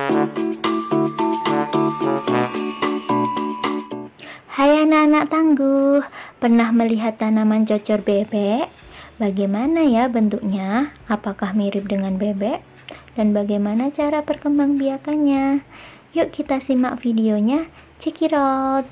Hai anak-anak tangguh, pernah melihat tanaman cocor bebek? Bagaimana ya bentuknya? Apakah mirip dengan bebek? Dan bagaimana cara perkembangbiakannya? Yuk kita simak videonya, check it out!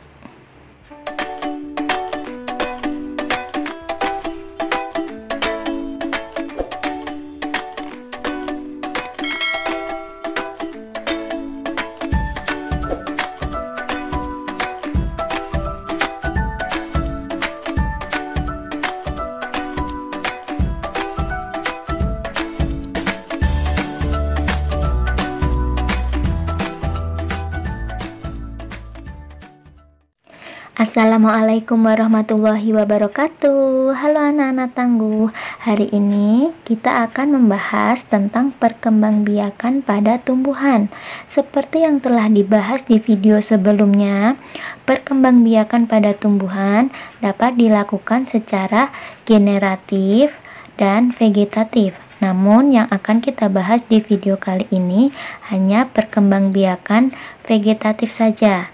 Assalamualaikum warahmatullahi wabarakatuh. Halo anak-anak tangguh. Hari ini kita akan membahas tentang perkembangbiakan pada tumbuhan. Seperti yang telah dibahas di video sebelumnya, perkembangbiakan pada tumbuhan dapat dilakukan secara generatif dan vegetatif. Namun yang akan kita bahas di video kali ini hanya perkembangbiakan vegetatif saja.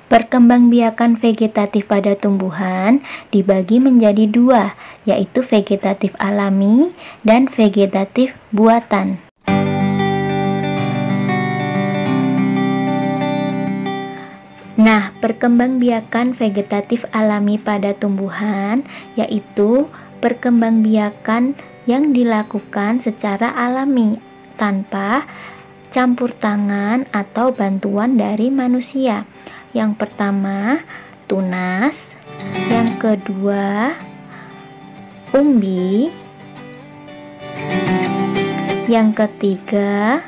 Perkembangbiakan vegetatif pada tumbuhan dibagi menjadi dua, yaitu vegetatif alami dan vegetatif buatan. Nah, perkembangbiakan vegetatif alami pada tumbuhan yaitu perkembangbiakan yang dilakukan secara alami tanpa campur tangan atau bantuan dari manusia. Yang pertama, tunas. Yang kedua, umbi. Yang ketiga,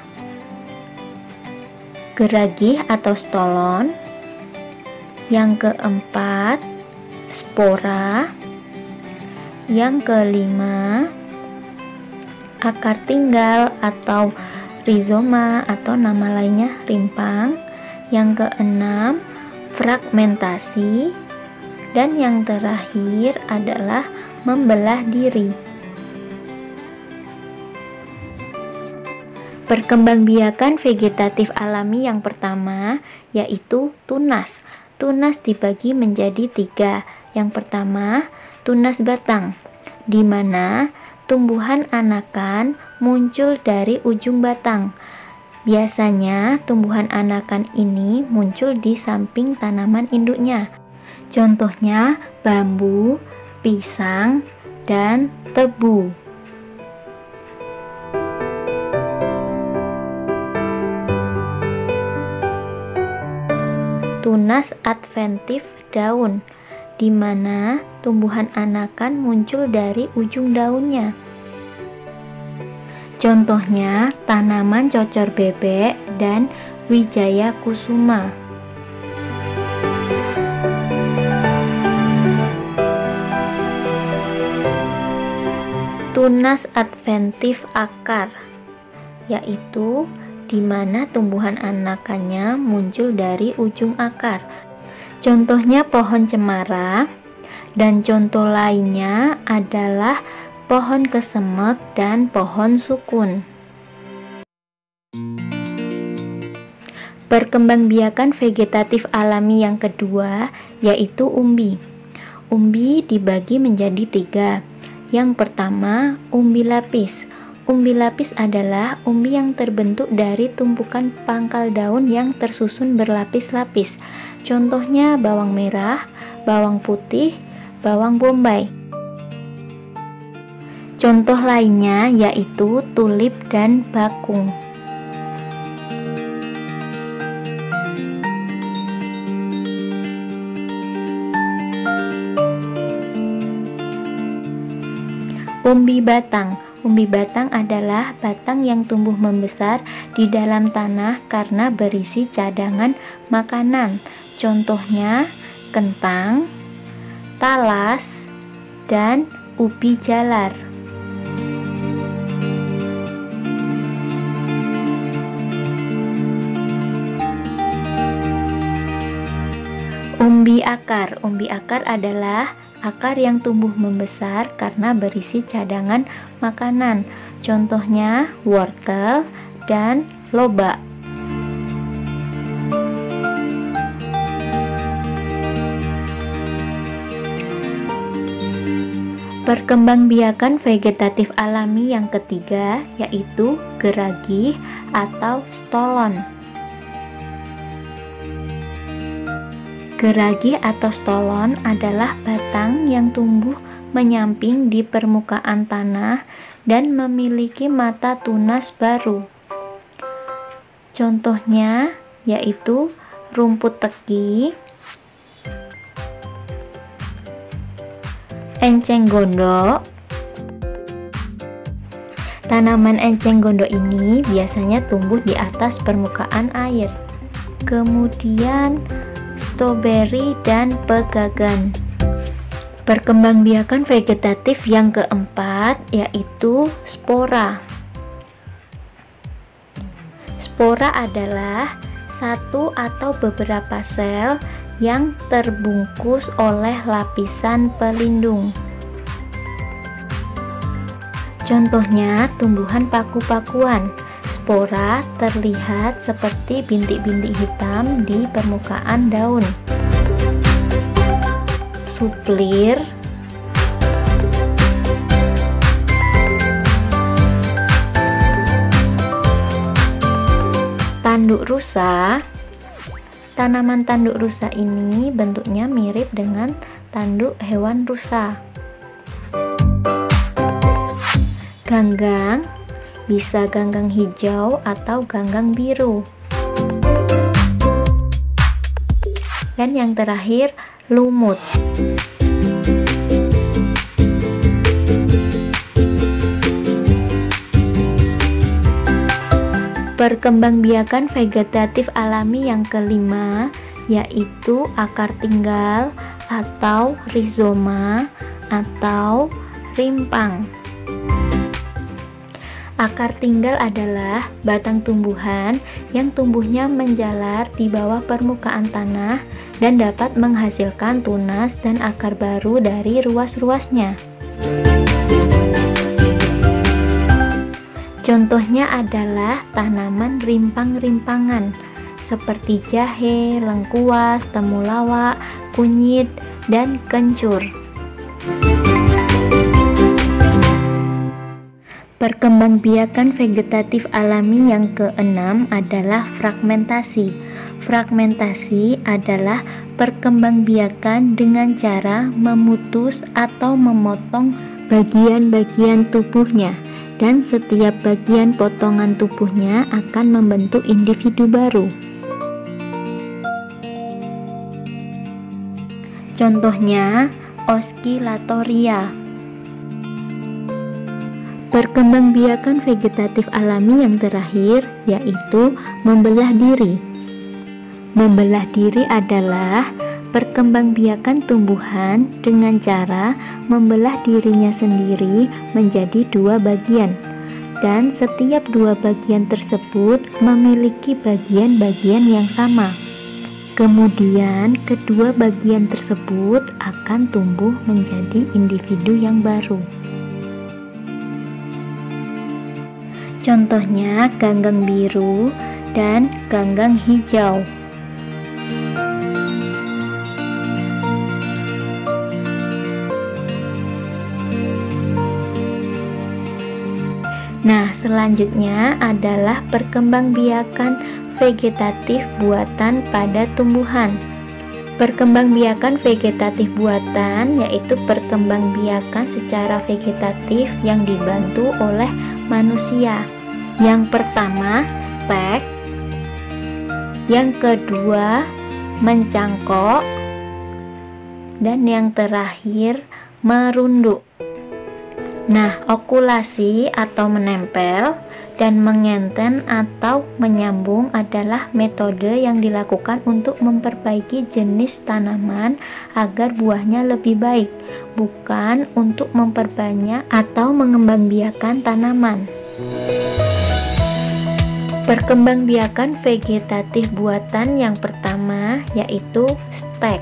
geragih atau stolon. Yang keempat, spora. Yang kelima, akar tinggal atau rizoma atau nama lainnya rimpang. Yang keenam, fragmentasi, dan yang terakhir adalah membelah diri. Perkembangbiakan vegetatif alami yang pertama yaitu tunas. Tunas dibagi menjadi tiga. Yang pertama, tunas batang, di mana tumbuhan anakan muncul dari ujung batang. Biasanya tumbuhan anakan ini muncul di samping tanaman induknya. Contohnya bambu, pisang, dan tebu. Tunas adventif daun, di mana tumbuhan anakan muncul dari ujung daunnya. Contohnya tanaman cocor bebek dan wijaya kusuma. Tunas adventif akar, yaitu di mana tumbuhan anakannya muncul dari ujung akar. Contohnya pohon cemara, dan contoh lainnya adalah pohon kesemek dan pohon sukun. Perkembangbiakan vegetatif alami yang kedua yaitu umbi. Umbi dibagi menjadi tiga. Yang pertama, umbi lapis. Umbi lapis adalah umbi yang terbentuk dari tumpukan pangkal daun yang tersusun berlapis-lapis. Contohnya bawang merah, bawang putih, bawang bombay. Contoh lainnya yaitu tulip dan bakung. Umbi batang. Umbi batang adalah batang yang tumbuh membesar di dalam tanah karena berisi cadangan makanan. Contohnya kentang, talas, dan ubi jalar. Umbi akar. Umbi akar adalah akar yang tumbuh membesar karena berisi cadangan makanan. Contohnya wortel dan loba. Perkembangbiakan vegetatif alami yang ketiga yaitu geragih atau stolon. Geragih atau stolon adalah batang yang tumbuh menyamping di permukaan tanah dan memiliki mata tunas baru. Contohnya yaitu rumput teki, enceng gondok. Tanaman enceng gondok ini biasanya tumbuh di atas permukaan air. Kemudian stroberi dan pegagan. Perkembangbiakan vegetatif yang keempat yaitu spora. Spora adalah satu atau beberapa sel yang terbungkus oleh lapisan pelindung. Contohnya tumbuhan paku-pakuan. Spora terlihat seperti bintik-bintik hitam di permukaan daun. Suplir, tanduk rusa. Tanaman tanduk rusa ini bentuknya mirip dengan tanduk hewan rusa. Ganggang, bisa ganggang hijau atau ganggang biru. Dan yang terakhir, lumut. Perkembangbiakan vegetatif alami yang kelima yaitu akar tinggal atau rizoma atau rimpang. Akar tinggal adalah batang tumbuhan yang tumbuhnya menjalar di bawah permukaan tanah dan dapat menghasilkan tunas dan akar baru dari ruas-ruasnya. Contohnya adalah tanaman rimpang-rimpangan seperti jahe, lengkuas, temulawak, kunyit, dan kencur. Perkembangbiakan vegetatif alami yang keenam adalah fragmentasi. Fragmentasi adalah perkembangbiakan dengan cara memutus atau memotong bagian-bagian tubuhnya, dan setiap bagian potongan tubuhnya akan membentuk individu baru. Contohnya, Oscillatoria. Perkembangbiakan vegetatif alami yang terakhir yaitu membelah diri. Membelah diri adalah perkembangbiakan tumbuhan dengan cara membelah dirinya sendiri menjadi dua bagian, dan setiap dua bagian tersebut memiliki bagian-bagian yang sama. Kemudian kedua bagian tersebut akan tumbuh menjadi individu yang baru. Contohnya ganggang biru dan ganggang hijau. Nah, selanjutnya adalah perkembangbiakan vegetatif buatan pada tumbuhan. Perkembangbiakan vegetatif buatan yaitu perkembangbiakan secara vegetatif yang dibantu oleh manusia. Yang pertama, stek. Yang kedua, mencangkok. Dan yang terakhir, merunduk. Nah, okulasi atau menempel dan mengenten atau menyambung adalah metode yang dilakukan untuk memperbaiki jenis tanaman agar buahnya lebih baik, bukan untuk memperbanyak atau mengembangbiakan tanaman. Perkembangbiakan vegetatif buatan yang pertama yaitu stek.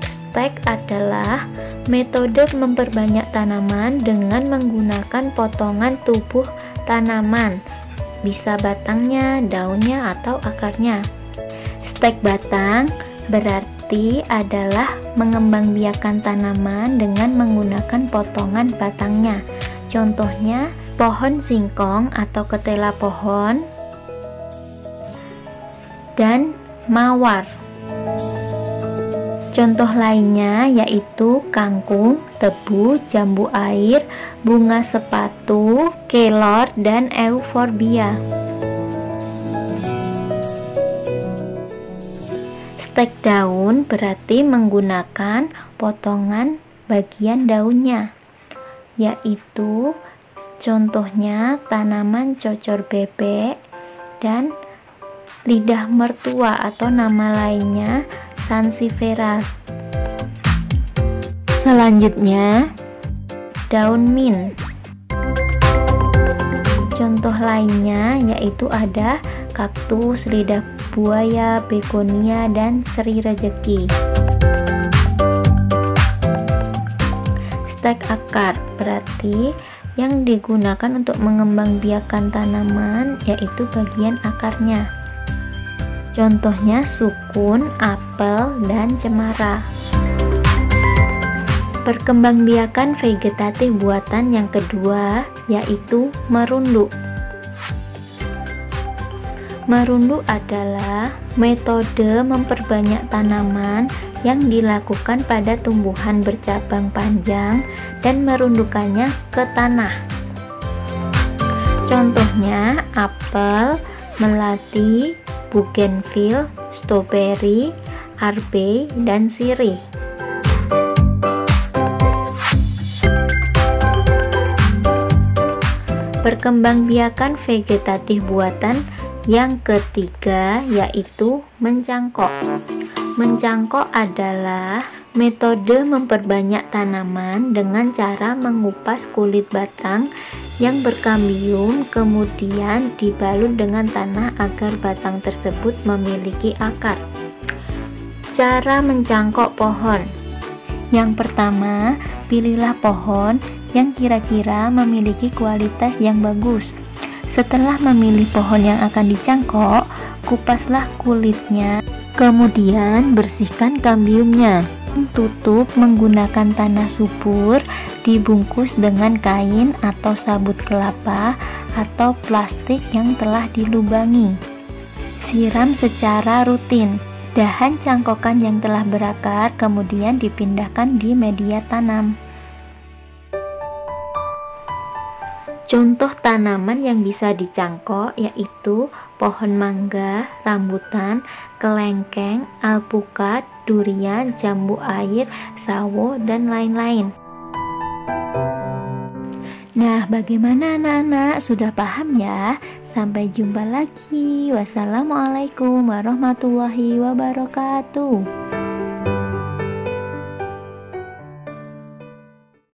Stek adalah metode memperbanyak tanaman dengan menggunakan potongan tubuh tanaman bisa batangnya, daunnya, atau akarnya. Stek batang berarti adalah mengembangbiakan tanaman dengan menggunakan potongan batangnya. Contohnya pohon singkong atau ketela pohon dan mawar. Contoh lainnya yaitu kangkung, tebu, jambu air, bunga sepatu, kelor, dan euforbia. Stek daun berarti menggunakan potongan bagian daunnya, yaitu contohnya tanaman cocor bebek dan lidah mertua atau nama lainnya sansevieria. Selanjutnya, daun mint. Contoh lainnya yaitu ada kaktus, lidah buaya, begonia, dan seri rejeki. Stek akar berarti yang digunakan untuk mengembangbiakan tanaman yaitu bagian akarnya. Contohnya sukun, apel, dan cemara. Perkembangbiakan vegetatif buatan yang kedua yaitu merunduk. Merunduk adalah metode memperbanyak tanaman yang dilakukan pada tumbuhan bercabang panjang dan merundukannya ke tanah. Contohnya apel, melati, bougainville, stroberi, arbei, dan sirih. Perkembangbiakan vegetatif buatan yang ketiga yaitu mencangkok. Mencangkok adalah metode memperbanyak tanaman dengan cara mengupas kulit batang yang berkambium kemudian dibalut dengan tanah agar batang tersebut memiliki akar. Cara mencangkok pohon. Yang pertama, pilihlah pohon yang kira-kira memiliki kualitas yang bagus. Setelah memilih pohon yang akan dicangkok, kupaslah kulitnya, kemudian bersihkan kambiumnya. Tutup menggunakan tanah subur, dibungkus dengan kain atau sabut kelapa atau plastik yang telah dilubangi. Siram secara rutin. Dahan cangkokan yang telah berakar kemudian dipindahkan di media tanam. Contoh tanaman yang bisa dicangkok yaitu pohon mangga, rambutan, kelengkeng, alpukat, durian, jambu air, sawo, dan lain-lain. Nah, bagaimana anak-anak? Sudah paham ya? Sampai jumpa lagi. Wassalamualaikum warahmatullahi wabarakatuh.